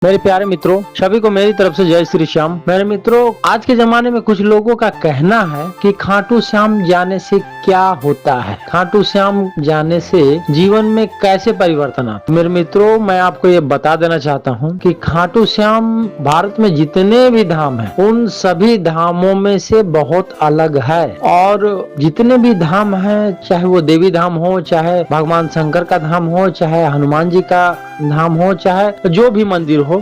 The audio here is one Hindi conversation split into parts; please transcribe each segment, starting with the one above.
मेरे प्यारे मित्रों, सभी को मेरी तरफ से जय श्री श्याम। मेरे मित्रों, आज के जमाने में कुछ लोगों का कहना है कि खाटू श्याम जाने से क्या होता है, खाटू श्याम जाने से जीवन में कैसे परिवर्तन आता है। मेरे मित्रों, मैं आपको ये बता देना चाहता हूँ कि खाटू श्याम भारत में जितने भी धाम हैं, उन सभी धामों में से बहुत अलग है। और जितने भी धाम हैं, चाहे वो देवी धाम हो, चाहे भगवान शंकर का धाम हो, चाहे हनुमान जी का धाम हो, चाहे जो भी मंदिर हो,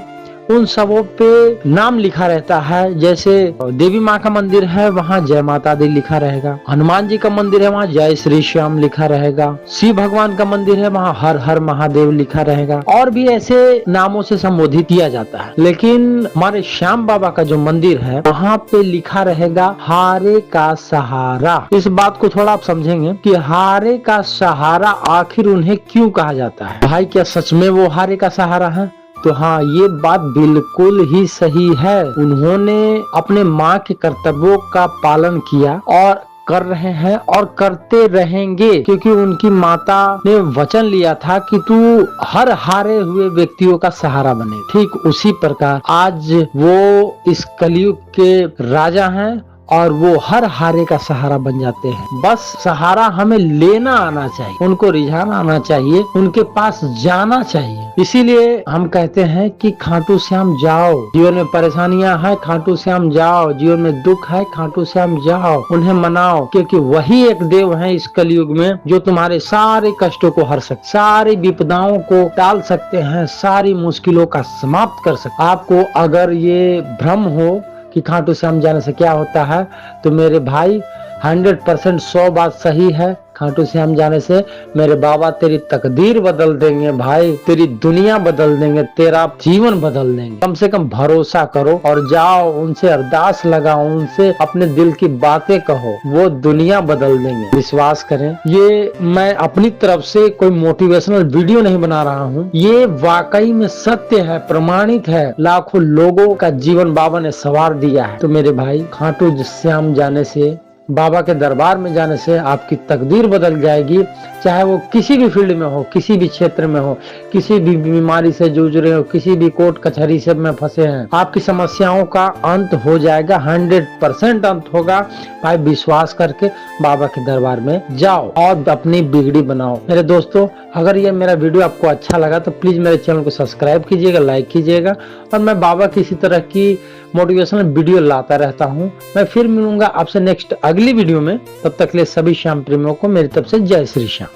उन सबों पे नाम लिखा रहता है। जैसे देवी माँ का मंदिर है, वहाँ जय माता दी लिखा रहेगा। हनुमान जी का मंदिर है, वहाँ जय श्री श्याम लिखा रहेगा। शिव भगवान का मंदिर है, वहाँ हर हर महादेव लिखा रहेगा। और भी ऐसे नामों से संबोधित किया जाता है। लेकिन हमारे श्याम बाबा का जो मंदिर है, वहाँ पे लिखा रहेगा हारे का सहारा। इस बात को थोड़ा आप समझेंगे कि हारे का सहारा आखिर उन्हें क्यों कहा जाता है। भाई, क्या सच में वो हारे का सहारा है? तो हाँ, ये बात बिल्कुल ही सही है। उन्होंने अपने माँ के कर्तव्यों का पालन किया और कर रहे हैं और करते रहेंगे, क्योंकि उनकी माता ने वचन लिया था कि तू हर हारे हुए व्यक्तियों का सहारा बने। ठीक उसी प्रकार आज वो इस कलयुग के राजा हैं और वो हर हारे का सहारा बन जाते हैं। बस सहारा हमें लेना आना चाहिए, उनको रिझाना आना चाहिए, उनके पास जाना चाहिए। इसीलिए हम कहते हैं कि खाटू श्याम जाओ। जीवन में परेशानियां हैं, खाटू श्याम जाओ। जीवन में दुख है, खाटू श्याम जाओ, उन्हें मनाओ, क्योंकि वही एक देव है इस कलयुग में जो तुम्हारे सारे कष्टों को हर सकते, सारी विपदाओं को टाल सकते हैं, सारी मुश्किलों का समाप्त कर सकते। आपको अगर ये भ्रम हो कि खाटू श्याम जाने से क्या होता है, तो मेरे भाई 100% 100 बात सही है। खाटू श्याम जाने से मेरे बाबा तेरी तकदीर बदल देंगे भाई, तेरी दुनिया बदल देंगे, तेरा जीवन बदल देंगे। कम से कम भरोसा करो और जाओ, उनसे अरदास लगाओ, उनसे अपने दिल की बातें कहो, वो दुनिया बदल देंगे। विश्वास करें, ये मैं अपनी तरफ से कोई मोटिवेशनल वीडियो नहीं बना रहा हूँ, ये वाकई में सत्य है, प्रमाणित है। लाखों लोगों का जीवन बाबा ने संवार दिया है। तो मेरे भाई, खाटू श्याम जाने से, बाबा के दरबार में जाने से आपकी तकदीर बदल जाएगी। चाहे वो किसी भी फील्ड में हो, किसी भी क्षेत्र में हो, किसी भी बीमारी से जूझ रहे हो, किसी भी कोर्ट कचहरी से में फंसे हैं, आपकी समस्याओं का अंत हो जाएगा। 100% अंत होगा। भाई, विश्वास करके बाबा के दरबार में जाओ और अपनी बिगड़ी बनाओ। मेरे दोस्तों, अगर ये मेरा वीडियो आपको अच्छा लगा तो प्लीज मेरे चैनल को सब्सक्राइब कीजिएगा, लाइक कीजिएगा। और मैं बाबा की इसी तरह की मोटिवेशनल वीडियो लाता रहता हूँ। मैं फिर मिलूंगा आपसे नेक्स्ट अगली वीडियो में। तब तक के लिए सभी श्याम प्रेमियों को मेरी तरफ से जय श्री श्याम।